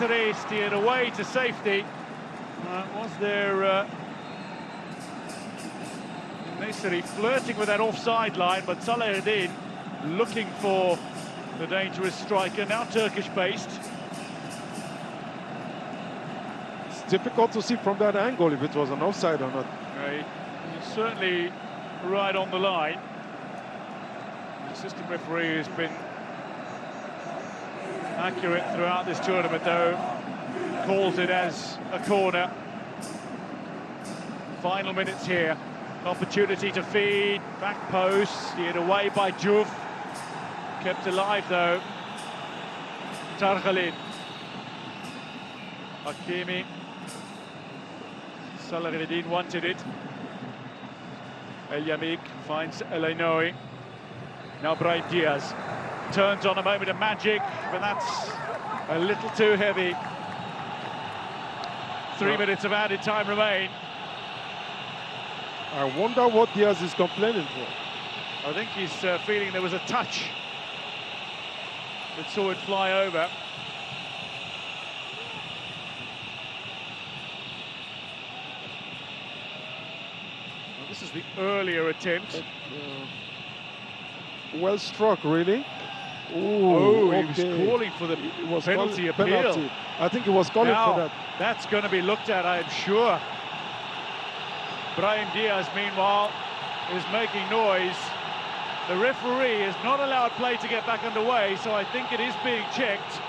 Nesri steered away to safety. Was there Nesri flirting with that offside line, but Salahuddin looking for the dangerous striker, now Turkish-based. It's difficult to see from that angle if it was an offside or not. He's certainly right on the line. The assistant referee has been accurate throughout this tournament, though. Calls it as a corner. Final minutes here. Opportunity to feed, back post, steered away by Diouf. Kept alive though. Tarkhalin. Hakimi. Salahuddin wanted it. El Yamik finds El Ainoui. Now Brahim Diaz turns on a moment of magic, but that's a little too heavy. 3 minutes of added time remain. I wonder what Diaz is complaining for. I think he's feeling there was a touch that saw it fly over. Well, this is the earlier attempt. Well struck, really. Ooh, he was calling for the penalty appeal. Penalty. I think he was calling for that. That's going to be looked at, I'm sure. Brahim Diaz, meanwhile, is making noise. The referee has not allowed play to get back underway, so I think it is being checked.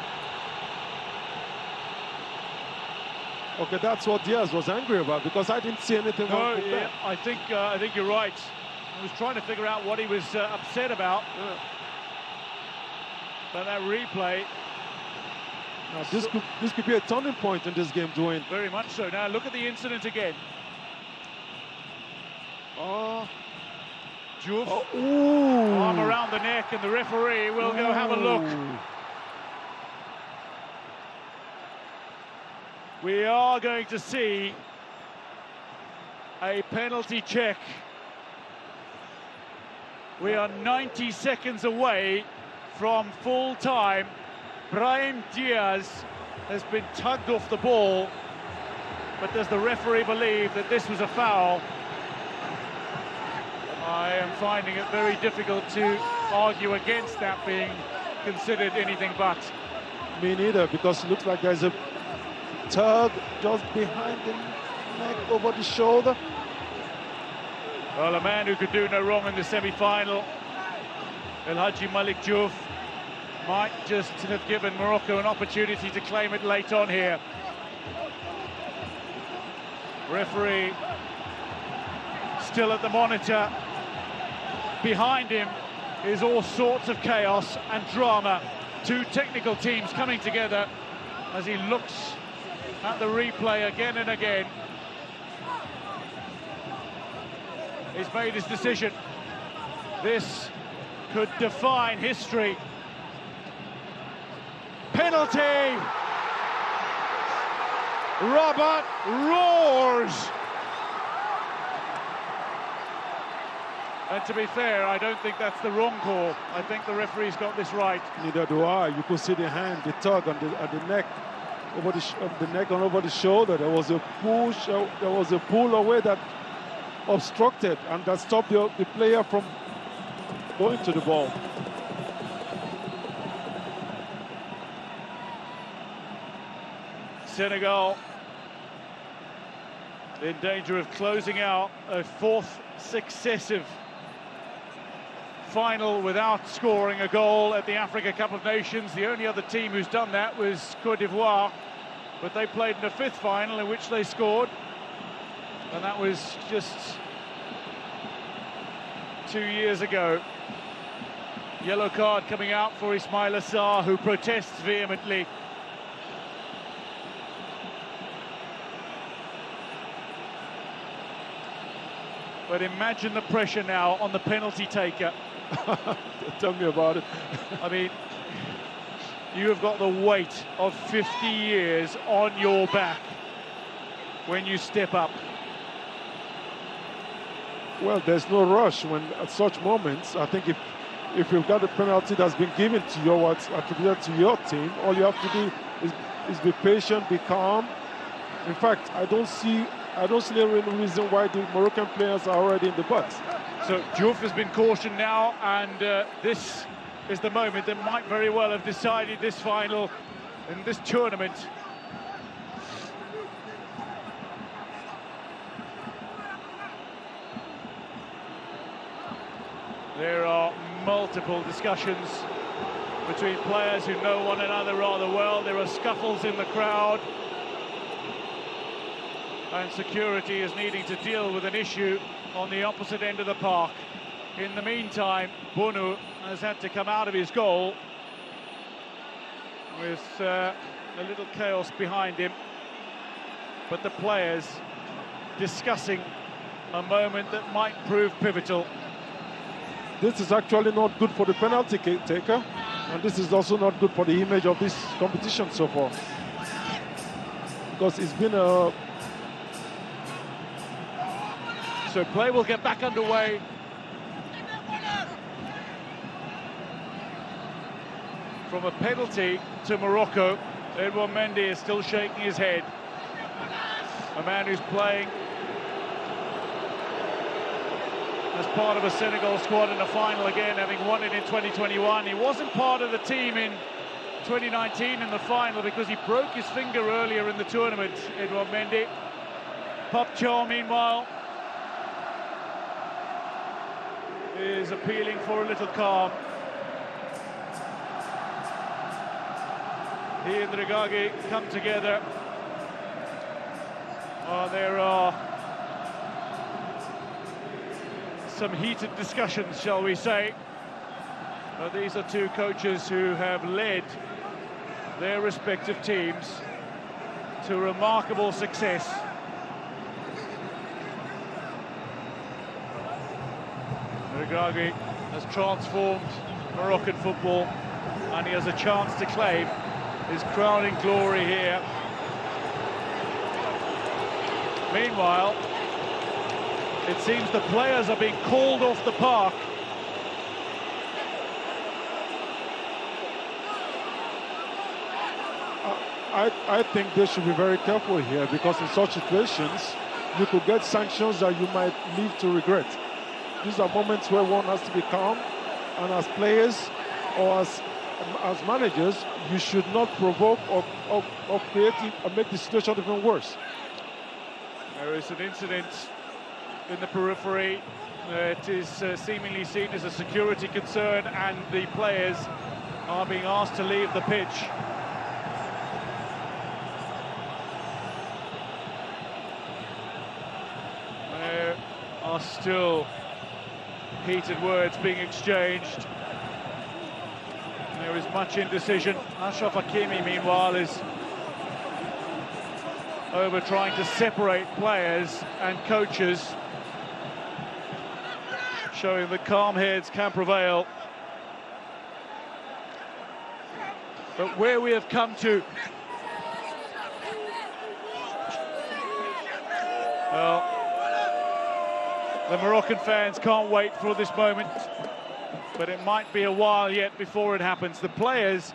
Okay, that's what Diaz was angry about, because I didn't see anything wrong with that. I think you're right. I was trying to figure out what he was upset about. Yeah. But that replay... Now, this could be a turning point in this game, Dwayne. Very much so. Now, look at the incident again. Oh, Diouf, arm around the neck, and the referee will go have a look. We are going to see a penalty check. We are 90 seconds away from full time. Brahim Diaz has been tugged off the ball, but does the referee believe that this was a foul? I am finding it very difficult to argue against that being considered anything but. Me neither, because it looks like there's a tug just behind the neck, over the shoulder. Well, a man who could do no wrong in the semi-final, El Hadji Malik Diouf, might just have given Morocco an opportunity to claim it late on here. Referee still at the monitor. Behind him is all sorts of chaos and drama. Two technical teams coming together as he looks at the replay again and again. He's made his decision. This could define history. Penalty! Robert roars! And to be fair, I don't think that's the wrong call. I think the referee's got this right. Neither do I. You could see the hand, the tug on the neck, over the neck and over the shoulder. There was a push, there was a pull away that obstructed and that stopped the player from going to the ball. Senegal in danger of closing out a fourth successive final without scoring a goal at the Africa Cup of Nations. The only other team who's done that was Côte d'Ivoire, but they played in a fifth final in which they scored, and that was just 2 years ago. Yellow card coming out for Ismail Assar, who protests vehemently. But imagine the pressure now on the penalty taker. Tell me about it. I mean, you have got the weight of 50 years on your back when you step up. Well, there's no rush when at such moments. I think if you've got a penalty that's been given to you, what's attributed to your team, all you have to do is is be patient, be calm. In fact, I don't see any reason why the Moroccan players are already in the box. So Diouf has been cautioned now, and this is the moment that might very well have decided this final in this tournament. There are multiple discussions between players who know one another rather well. There are scuffles in the crowd, and security is needing to deal with an issue on the opposite end of the park. In the meantime, Bonu has had to come out of his goal with a little chaos behind him, but the players discussing a moment that might prove pivotal. This is actually not good for the penalty taker, and this is also not good for the image of this competition so far, because it's been a... So play will get back underway. From a penalty to Morocco, Edouard Mendy is still shaking his head. A man who's playing as part of a Senegal squad in the final again, having won it in 2021. He wasn't part of the team in 2019 in the final because he broke his finger earlier in the tournament, Edouard Mendy. Pape Thiaw, meanwhile, is appealing for a little calm. He and Regragui come together. There are some heated discussions, shall we say. These are two coaches who have led their respective teams to remarkable success. Regragui has transformed Moroccan football, and he has a chance to claim his crowning glory here. Meanwhile, it seems the players are being called off the park. I think they should be very careful here, because in such situations you could get sanctions that you might live to regret. These are moments where one has to be calm, and as players or as managers, you should not provoke or create or make the situation even worse. There is an incident in the periphery. It is seemingly seen as a security concern, and the players are being asked to leave the pitch. There are still heated words being exchanged. There is much indecision. Achraf Hakimi, meanwhile, is over trying to separate players and coaches, showing that calm heads can prevail. But where we have come to, well, the Moroccan fans can't wait for this moment, but it might be a while yet before it happens. The players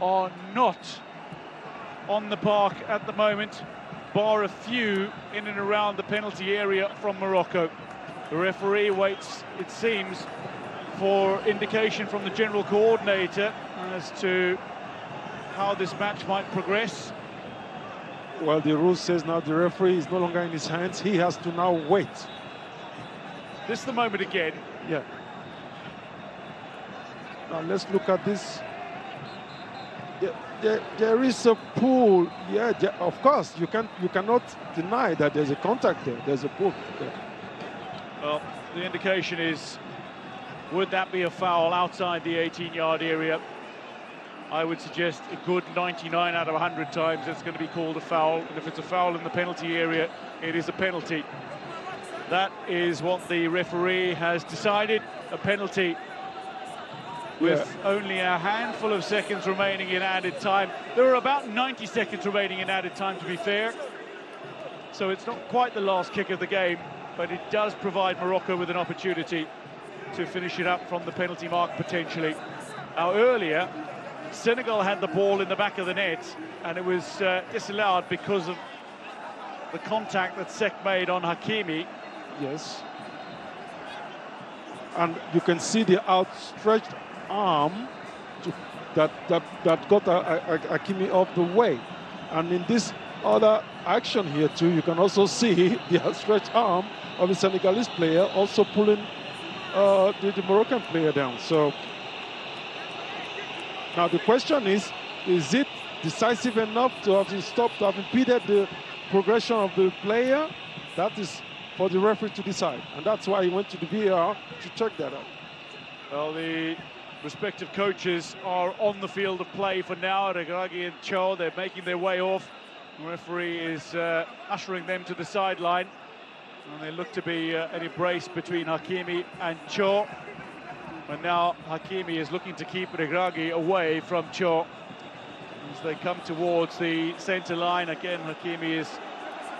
are not on the park at the moment, bar a few in and around the penalty area from Morocco. The referee waits, it seems, for indication from the general coordinator as to how this match might progress. Well, the rule says now the referee is no longer in his hands. He has to now wait. This is the moment again. Yeah. Now let's look at this. There is a pull. Yeah, of course, you cannot deny that there's a contact there. There's a pull there. Well, the indication is, would that be a foul outside the 18-yard area? I would suggest a good 99 out of 100 times it's going to be called a foul, and if it's a foul in the penalty area, it is a penalty. That is what the referee has decided, a penalty with only a handful of seconds remaining in added time. There are about 90 seconds remaining in added time, to be fair. So it's not quite the last kick of the game, but it does provide Morocco with an opportunity to finish it up from the penalty mark, potentially. Now, earlier, Senegal had the ball in the back of the net, and it was disallowed because of the contact that Seck made on Hakimi. Yes. And you can see the outstretched arm that got Hakimi off the way. And in this other action here too, you can also see the outstretched arm of the Senegalese player also pulling the Moroccan player down. So now the question is it decisive enough to have stopped, to have impeded the progression of the player? That is for the referee to decide, and that's why he went to the VAR to check that out. Well, the respective coaches are on the field of play for now. Regragui and Cho, they're making their way off. The referee is ushering them to the sideline, and they look to be an embrace between Hakimi and Cho. And now Hakimi is looking to keep Regragui away from Cho as they come towards the centre line. Again, Hakimi is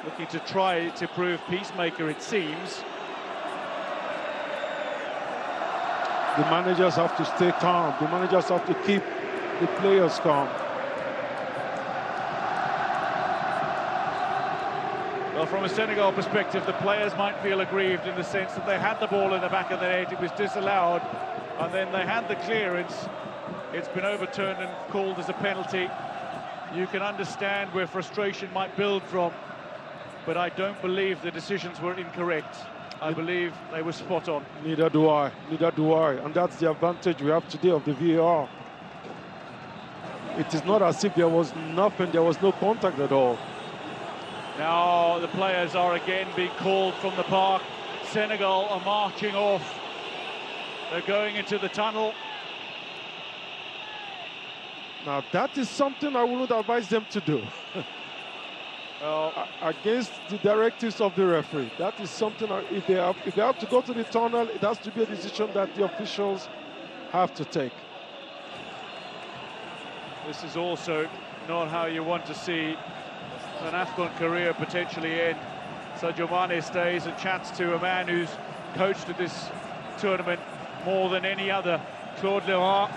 looking to try to prove peacemaker, it seems. The managers have to stay calm. The managers have to keep the players calm. Well, from a Senegal perspective, the players might feel aggrieved in the sense that they had the ball in the back of the net, it was disallowed, and then they had the clearance. It's been overturned and called as a penalty. You can understand where frustration might build from, but I don't believe the decisions were incorrect. I believe they were spot on. Neither do I, and that's the advantage we have today of the VAR. It is not as if there was nothing, there was no contact at all. Now the players are again being called from the park. Senegal are marching off. They're going into the tunnel. Now that is something I wouldn't advise them to do. Against the directives of the referee. That is something, if they have to go to the tunnel, it has to be a decision that the officials have to take. This is also not how you want to see an AFCON career potentially end. Sadio Mane stays and chats to a man who's coached at this tournament more than any other, Claude Leroy.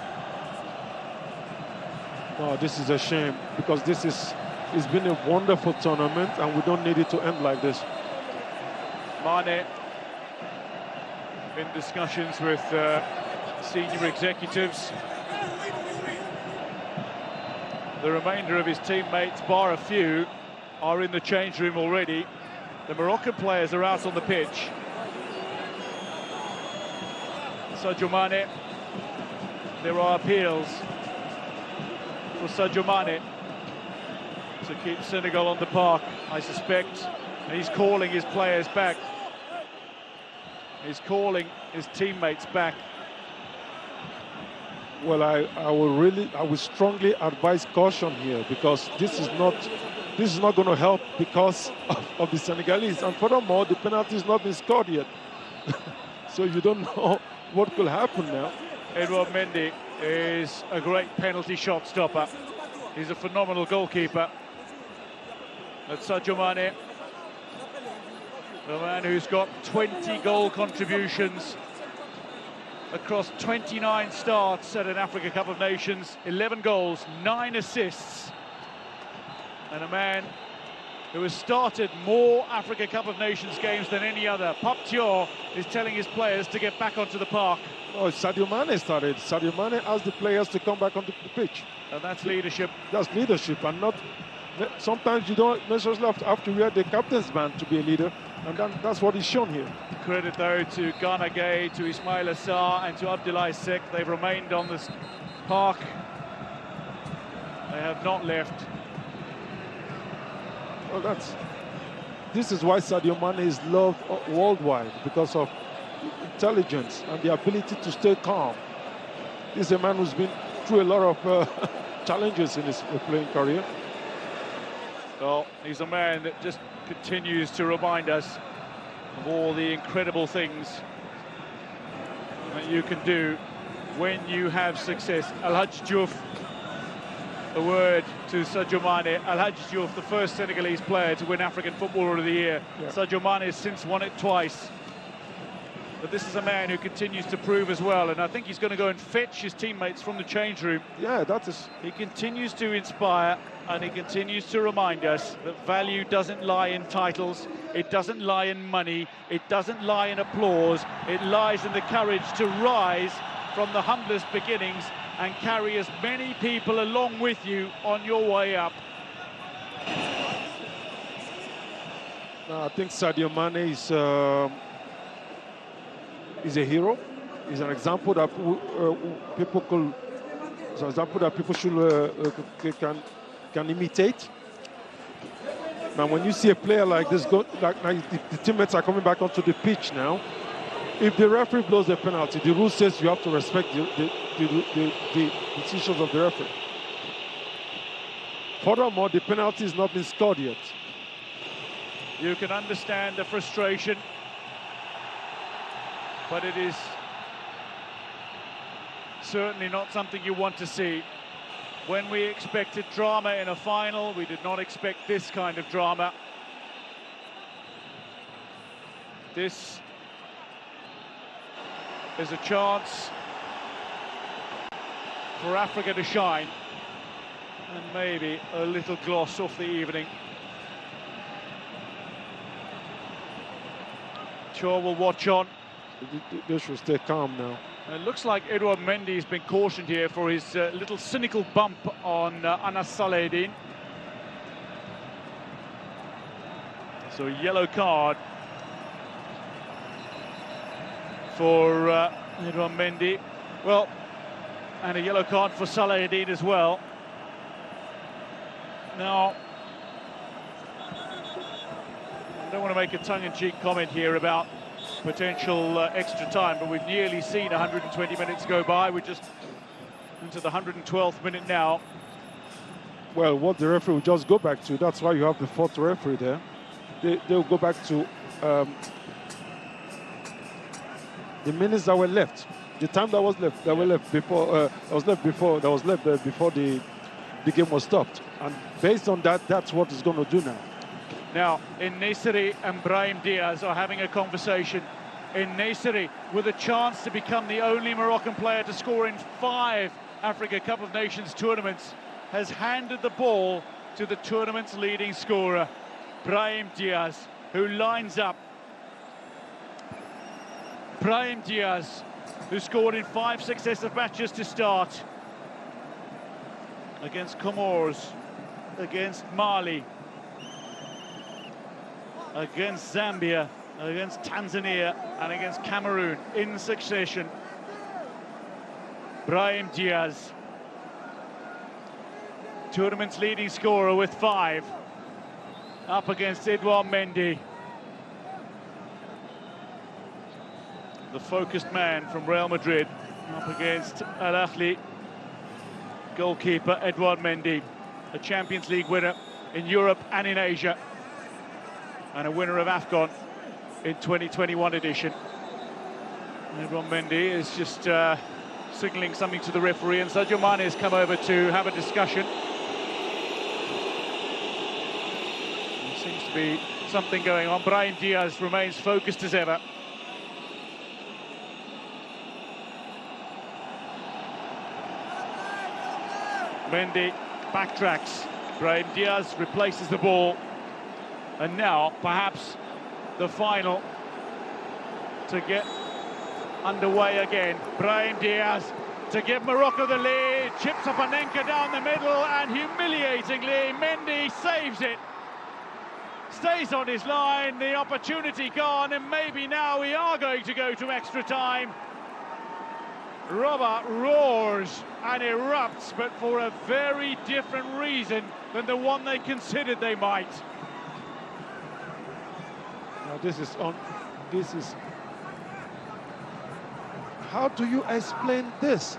No, this is a shame, because it's been a wonderful tournament and we don't need it to end like this. Mane in discussions with senior executives. The remainder of his teammates, bar a few, are in the change room already. The Moroccan players are out on the pitch. Sadio Mane, there are appeals for Sadio Mane to keep Senegal on the park, I suspect. And he's calling his players back. He's calling his teammates back. Well, I will strongly advise caution here, because this is not going to help because of the Senegalese. And furthermore, the penalty has not been scored yet. So you don't know what could happen now. Edouard Mendy is a great penalty shot stopper. He's a phenomenal goalkeeper. That's Sadio Mane, the man who's got 20 goal contributions across 29 starts at an Africa Cup of Nations, 11 goals, 9 assists, and a man who has started more Africa Cup of Nations games than any other. Pape Thiaw is telling his players to get back onto the park. Oh, Sadio Mane started. Sadio Mane asked the players to come back onto the pitch. And that's leadership. That's leadership, and not... Sometimes you don't necessarily have to wear the captain's band to be a leader, and that's what he's shown here. Credit, though, to Gana Gueye, to Ismail Assar, and to Abdoulaye Seck. They've remained on this park. They have not left. Well, this is why Sadio Mane is loved worldwide, because of intelligence and the ability to stay calm. He's a man who's been through a lot of challenges in his playing career. Well, he's a man that just continues to remind us of all the incredible things that you can do when you have success. Al-Hadj Diouf, a word to Sadio Mane. Al-Hadj Diouf, the first Senegalese player to win African Footballer of the Year. Yeah. Sadio Mane has since won it twice. But this is a man who continues to prove as well, and I think he's going to go and fetch his teammates from the change room. Yeah, that is. He continues to inspire, and he continues to remind us that value doesn't lie in titles, it doesn't lie in money, it doesn't lie in applause, it lies in the courage to rise from the humblest beginnings and carry as many people along with you on your way up. No, I think Sadio Mane is a hero. He's an example that people should can imitate. Now, when you see a player like this go, like the teammates are coming back onto the pitch now, if the referee blows a penalty, the rule says you have to respect the decisions of the referee. Furthermore, the penalty has not been scored yet. You can understand the frustration, but it is certainly not something you want to see. When we expected drama in a final, we did not expect this kind of drama. This is a chance for Africa to shine, and maybe a little gloss off the evening. Sure, we'll watch on. They should stay calm now. It looks like Edouard Mendy has been cautioned here for his little cynical bump on Anas Salahedin. So a yellow card for Edouard Mendy. Well, and a yellow card for Salahedin as well. Now, I don't want to make a tongue-in-cheek comment here about potential extra time, but we've nearly seen 120 minutes go by. We're just into the 112th minute now. Well, what the referee will just go back to, that's why you have the fourth referee there. They'll go back to the minutes that were left, the time that was left, before the game was stopped. And based on that, that's what it's going to do now. Now, En-Nesyri and Brahim Diaz are having a conversation. En-Nesyri, with a chance to become the only Moroccan player to score in 5 Africa Cup of Nations tournaments, has handed the ball to the tournament's leading scorer, Brahim Diaz, who lines up. Brahim Diaz, who scored in 5 successive matches to start. Against Comoros, against Mali, against Zambia, against Tanzania, and against Cameroon in succession. Brahim Diaz, tournament's leading scorer with 5, up against Edouard Mendy, the focused man from Real Madrid, up against Al Ahly goalkeeper Edouard Mendy, a Champions League winner in Europe and in Asia, and a winner of AFCON in 2021 edition. Edouard Mendy is just signalling something to the referee, and Sadio Mane has come over to have a discussion. There seems to be something going on. Brahim Diaz remains focused as ever. Mendy backtracks. Brahim Diaz replaces the ball. And now, perhaps, the final to get underway again. Brahim Diaz to give Morocco the lead. Chips Panenka down the middle, and humiliatingly, Mendy saves it. Stays on his line, the opportunity gone, and maybe now we are going to go to extra time. Robert roars and erupts, but for a very different reason than the one they considered they might. Now this is how do you explain this?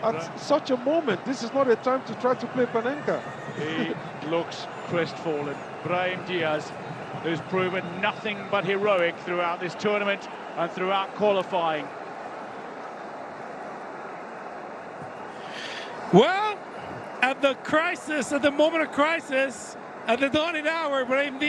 At such a moment, this is not a time to try to play Panenka. He looks crestfallen. Brahim Diaz, who's proven nothing but heroic throughout this tournament and throughout qualifying. Well, at the crisis, at the moment of crisis, at the dawning hour, Brahim Diaz